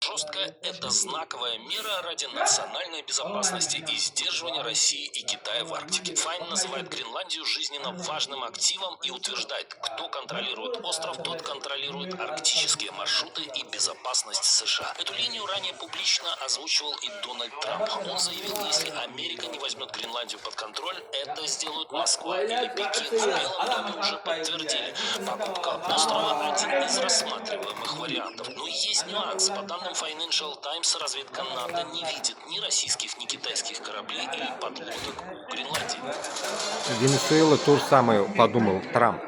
Жесткая – это знаковая мера ради национальной безопасности и сдерживания России и Китая в Арктике. Файн называет Гренландию жизненно важным активом и утверждает, кто контролирует остров, тот контролирует арктические маршруты и безопасность США. Эту линию ранее публично озвучивал и Дональд Трамп. Он заявил, если Америка не возьмет Гренландию под контроль, это сделают Москва или Пекин. В Белом доме уже подтвердили, покупка острова – один из рассматриваемых вариантов. Но есть нюанс. По данным Financial Times, разведка НАТО не видит ни российских, ни китайских кораблей или подлодок у Гренландии. Венесуэла то же самое подумал Трамп.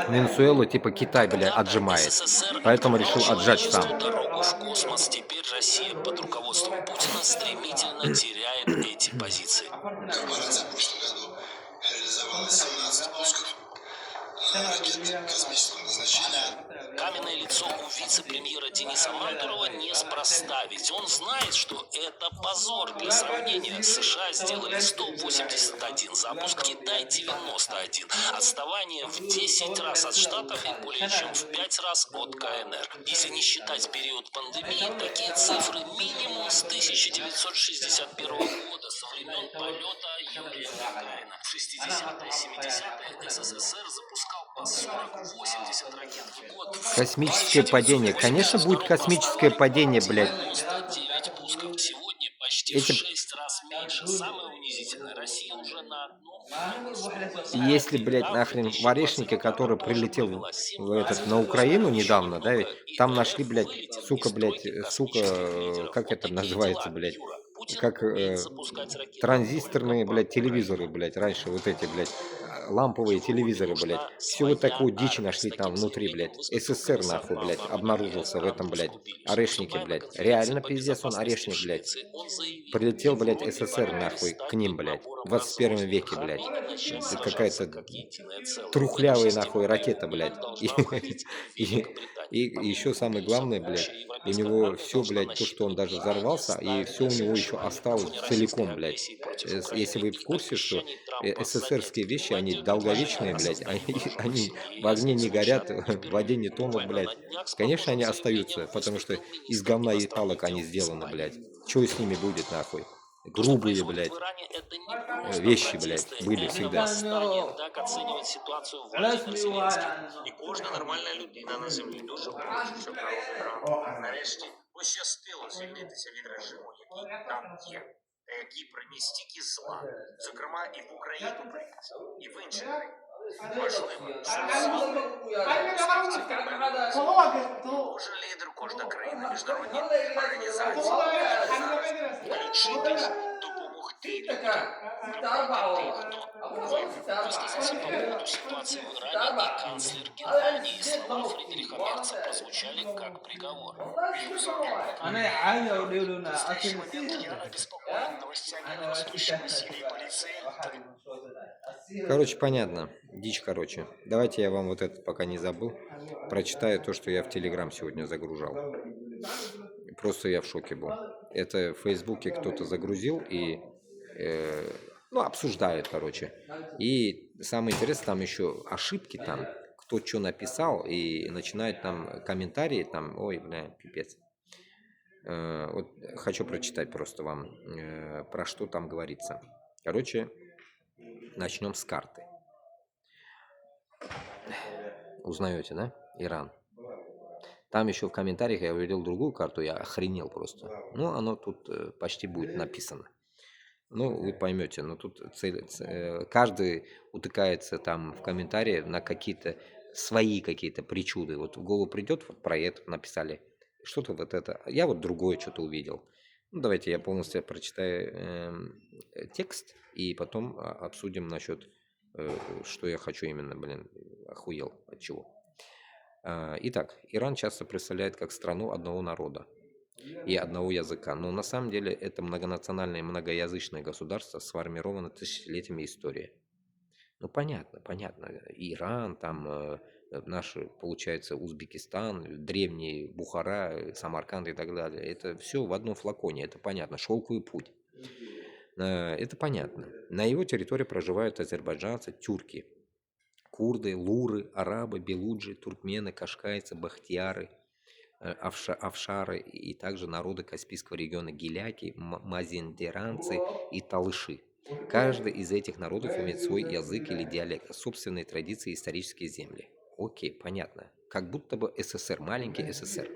Венесуэла типа Китай, бля, отжимает. СССР и Поэтому решил проложил отжать сам. Отечеству дорогу в космос. Теперь Россия под руководством Путина стремительно теряет эти позиции. Корпорация в прошлом году реализовала 17 пусков ракет космического назначения. Каменное лицо у вице-премьера Дениса Мантурова неспроста, ведь он знает, что это позор. Для сравнения, США сделали 181 запуск, Китай 91. Отставание в 10 раз от Штатов и более чем в 5 раз от КНР. Если не считать период пандемии, такие цифры минимум с 1961 года, со времен полета Юрия Гагарина. В 60-е и 70-е СССР запускал по 40-80 ракет в год. Космическое падение. Конечно, будет космическое падение, блядь. 99 пусков. Сегодня почти в 6 раз меньше. Самое унизительное. Россия уже на одном. Если, блядь, нахрен в Орешнике, который прилетел на Украину недавно, да, ведь там нашли, блядь, сука, как это называется, блядь, как транзисторные, блядь, телевизоры, блядь, раньше вот эти, блядь, ламповые телевизоры, блядь. Всю вот такую дичь нашли там внутри, блядь. СССР, нахуй, блядь, обнаружился в этом, блядь, Орешнике, блядь. Реально пиздец он Орешник, блядь. Прилетел, блядь, СССР, нахуй, к ним, блядь, в 21 веке, блядь. Это какая-то трухлявая, нахуй, ракета, блядь. И еще самое главное, блядь, у него все, блядь, то, что он даже взорвался, и все у него еще осталось целиком, блядь. Если вы в курсе, что СССРские вещи, они долговечные, блядь, они в огне не горят, в воде не тонут, блядь. Конечно, они остаются, потому что из говна и палок они сделаны, блядь. Что с ними будет, нахуй? Грубые, блядь, вещи, блядь, были всегда. Так оценивать ситуацию Владимир Зеленский. І кожна нормальна людина на землі дуже хоче, щоб народ нарешті пощастило звільнитися від режиму, який там є, та який приніс стільки зла, зокрема і в Україну приніс, і в інші країни. Важливо, кожен лідер, кожна країна, міжнародні організації, включити ж, допомогти людям, высказался по поводу ситуации в Иране, и канцлер Германии. Слова Фридриха Мерца прозвучали как приговор. Я обеспокоен новостями о растущем насилии полицейских. Короче, понятно. Дичь, короче. Давайте я вам вот это, пока не забыл, прочитаю то, что я в Телеграм сегодня загружал. Просто я в шоке был. Это в Фейсбуке кто-то загрузил и обсуждают, короче. И самое интересное, там еще ошибки там, кто что написал, и начинают там комментарии, там, ой, бля, пипец. Вот хочу прочитать просто вам, про что там говорится. Короче, начнем с карты. Узнаете, да? Иран. Там еще в комментариях я увидел другую карту, я охренел просто. Ну, оно тут почти будет написано. Ну, вы поймете, но тут каждый утыкается там в комментарии на какие-то свои какие-то причуды. Вот в голову придет, вот про это написали, что-то вот это. Я вот другое что-то увидел. Ну, давайте я полностью прочитаю текст и потом обсудим насчет, что я хочу именно, блин, охуел от чего. Итак, Иран часто представляет как страну одного народа и одного языка, но на самом деле это многонациональное и многоязычное государство, сформировано тысячелетиями истории. Ну, понятно. Иран, там наши, получается, Узбекистан, древний Бухара, Самарканд и так далее. Это все в одном флаконе, это понятно. Шелковый путь. Это понятно. На его территории проживают азербайджанцы, тюрки, курды, луры, арабы, белуджи, туркмены, кашкайцы, бахтияры, Авшары и также народы Каспийского региона гиляки, мазиндеранцы и талыши. Каждый из этих народов имеет свой язык или диалект, собственные традиции и исторические земли. Окей, понятно. Как будто бы СССР, маленький СССР.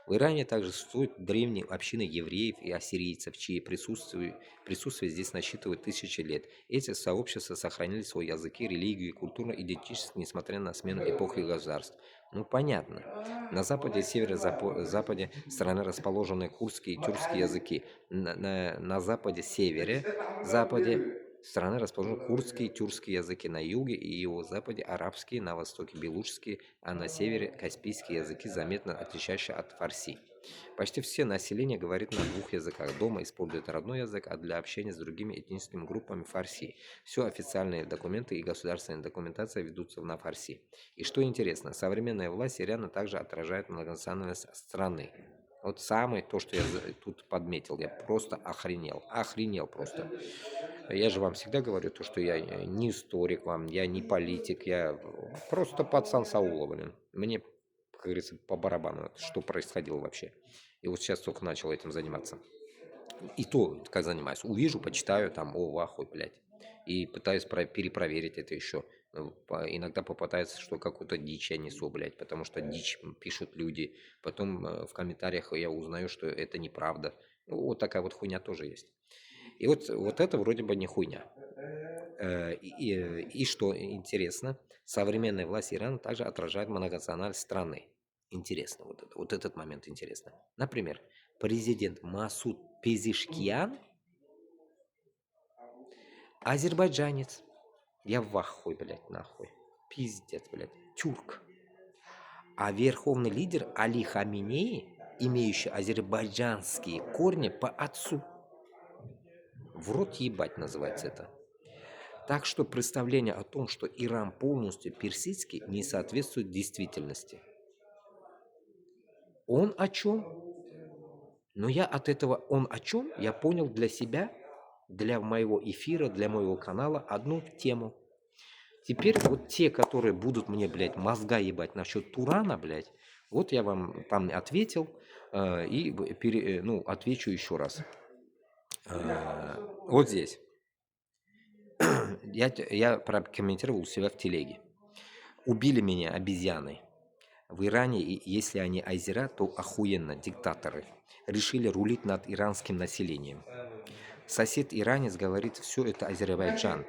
В Иране также существуют древние общины евреев и ассирийцев, чьи присутствие здесь насчитывает тысячи лет. Эти сообщества сохранили свои языки, религию и культурную идентичность, несмотря на смену эпох и государств. Ну, понятно. На западе и северо-западе страны расположены курдские и тюркские языки. На западе страны расположены курдские и тюркские языки. На юге и его западе арабские, на востоке белуджские, а на севере каспийские языки, заметно отличающиеся от фарси. Почти все население говорит на двух языках. Дома используют родной язык, а для общения с другими этническими группами фарси. Все официальные документы и государственная документация ведутся на фарси. И что интересно, современная власть Ирана также отражает многонациональность страны. Вот самое то, что я тут подметил, я просто охренел просто. Я же вам всегда говорю, то, что я не историк вам, я не политик, я просто пацан с аула, блин. Мне, как говорится, по барабану, что происходило вообще. И вот сейчас только начал этим заниматься. И то, как занимаюсь, увижу, почитаю, там, о, ахуй, блядь. И пытаюсь перепроверить это еще. Иногда попадается, что какую-то дичь я несу, блядь, потому что дичь пишут люди. Потом в комментариях я узнаю, что это неправда. Ну, вот такая вот хуйня тоже есть. И вот это вроде бы не хуйня. И что интересно, современная власть Ирана также отражает многонациональность страны. Интересно, вот этот момент интересно. Например, президент Масуд Пезешкиан азербайджанец. Я в ахуе, блядь, нахуй. Пиздец, блядь. Тюрк. А верховный лидер Али Хаминеи, имеющий азербайджанские корни по отцу. В рот ебать называется это. Так что представление о том, что Иран полностью персидский, не соответствует действительности. Он о чем? Но я от этого «он о чем» я понял для себя, для моего эфира, для моего канала одну тему. Теперь вот те, которые будут мне, блядь, мозга ебать насчет Турана, блядь, вот я вам там ответил и отвечу еще раз. Вот здесь. Я прокомментировал у себя в телеге. Убили меня обезьяны. В Иране, если они азера, то охуенно, диктаторы. Решили рулить над иранским населением. Сосед-иранец говорит, все это Азербайджан.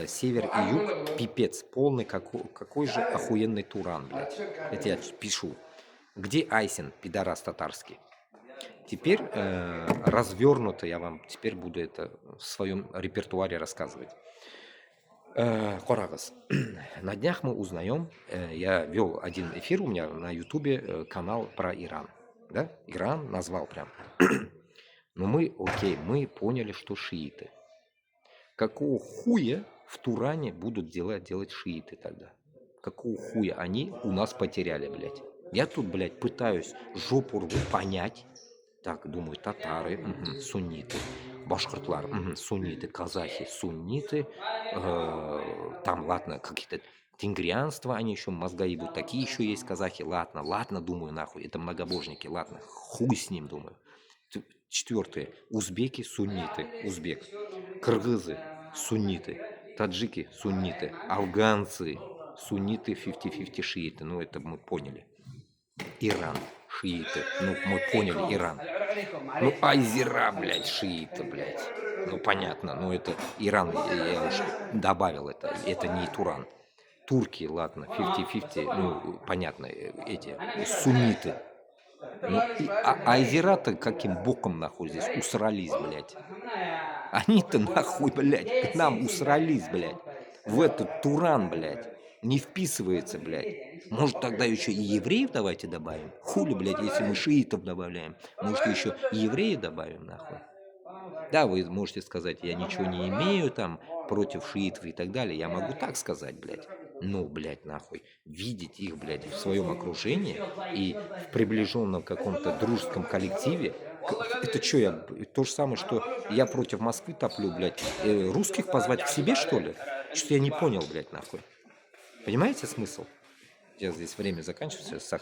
Север и юг, пипец, полный, какой же охуенный Туран, блядь. Это я пишу. Где Айсен, пидорас татарский? Теперь развернуто я вам теперь буду это в своем репертуаре рассказывать. Корагас. На днях мы узнаем, я вел один эфир у меня на ютубе, канал про Иран. Да? Иран назвал прям. Но мы поняли, что шииты. Какого хуя в Туране будут делать шииты тогда? Какого хуя они у нас потеряли, блядь? Я тут, блядь, пытаюсь жопу рвать, понять. Так, думаю, татары, сунниты, башкортлар, сунниты, казахи, сунниты. Там, ладно, какие-то тенгрианства, они еще мозга ебут. Такие еще есть казахи. Ладно, думаю, нахуй. Это многобожники, ладно. Хуй с ним, думаю. Четвертое. Узбеки, сунниты, узбек. Кыргызы, сунниты. Таджики, сунниты. Афганцы, сунниты, 50-50 шииты. Ну, это мы поняли. Иран, шииты. Ну, мы поняли, Иран. Ну, азера, блядь, шииты, блядь. Ну, понятно, ну, это Иран, я уже добавил это не Туран. Турки, ладно, 50-50, ну, понятно, эти, сунниты. Ну, азера-то каким боком, нахуй, здесь усрались, блядь. Они-то, нахуй, блядь, к нам усрались, блядь. В этот Туран, блядь. Не вписывается, блядь. Может, тогда еще и евреев давайте добавим? Хули, блядь, если мы шиитов добавляем. Может, еще и евреев добавим, нахуй? Да, вы можете сказать, я ничего не имею там против шиитов и так далее. Я могу так сказать, блядь. Ну, блядь, нахуй. Видеть их, блядь, в своем окружении и в приближенном каком-то дружеском коллективе. Это что, я то же самое, что я против Москвы топлю, блядь. Русских позвать к себе, что ли? Что-то я не понял, блядь, нахуй. Понимаете смысл? Я здесь время заканчивается.